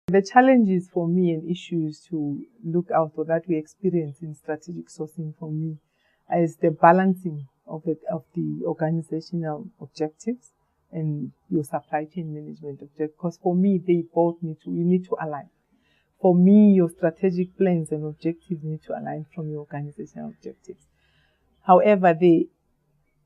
The challenges for me and issues to look out for that we experience in strategic sourcing for me is the balancing of the organizational objectives and your supply chain management objectives. Because for me, they both you need to align. For me, your strategic plans and objectives need to align from your organizational objectives. However, the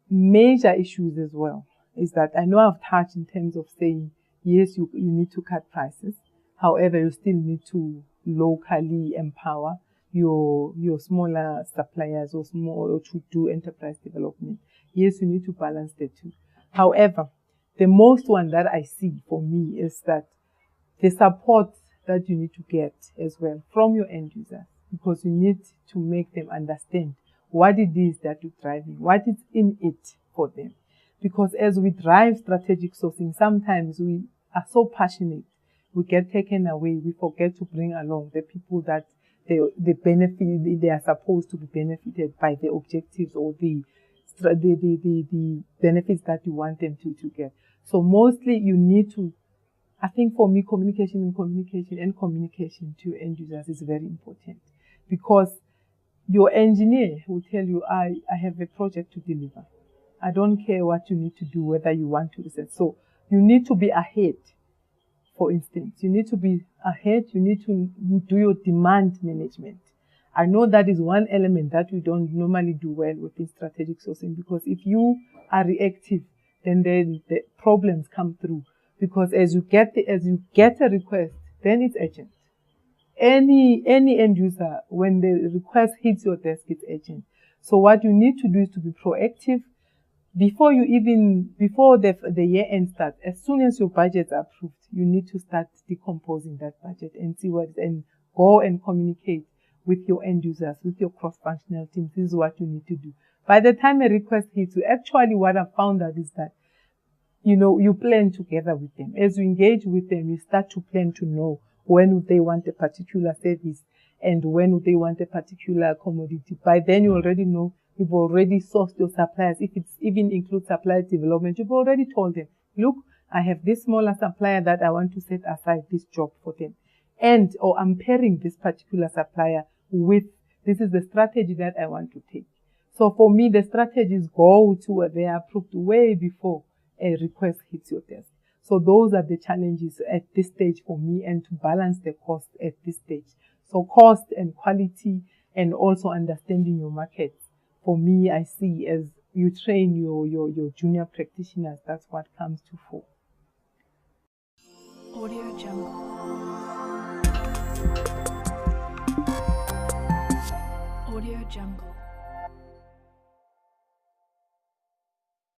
major issues as well is that I know I've touched in terms of saying, yes, you need to cut prices. However, you still need to locally empower your smaller suppliers or to do enterprise development. Yes, you need to balance the two. However, the most one that I see for me is that the support that you need to get as well from your end users, because you need to make them understand what it is that you're driving, what is in it for them. Because as we drive strategic sourcing, sometimes we are so passionate, we get taken away, we forget to bring along the people that they are supposed to be benefited by the objectives or the benefits that you want them to get. So mostly you need to, I think for me, communication to end users is very important, because your engineer will tell you, I have a project to deliver. I don't care what you need to do, whether you want to research. So you need to be ahead. For instance, you need to be ahead. You need to do your demand management. I know that is one element that we don't normally do well within strategic sourcing, because if you are reactive, then the problems come through. Because as you get a request, then it's urgent. Any end user, when the request hits your desk, it's urgent. So what you need to do is to be proactive before the year end starts. As soon as your budgets are approved, you need to start decomposing that budget and see and go and communicate with your end users, with your cross-functional teams. This is what you need to do. By the time a request hits you, actually what I've found out is that, you plan together with them. As you engage with them, you start to plan to know when would they want a particular service and when would they want a particular commodity. By then you already know, you've already sourced your suppliers. If it's even includes supplier development, you've already told them, look, I have this smaller supplier that I want to set aside this job for them. Or I'm pairing this particular supplier with, this is the strategy that I want to take. So for me, the strategies go to where they are approved way before a request hits your desk. So those are the challenges at this stage for me, and to balance the cost at this stage. So cost and quality, and also understanding your market. For me, I see as you train your junior practitioners, that's what comes to fore. Audio Jungle. Audio Jungle.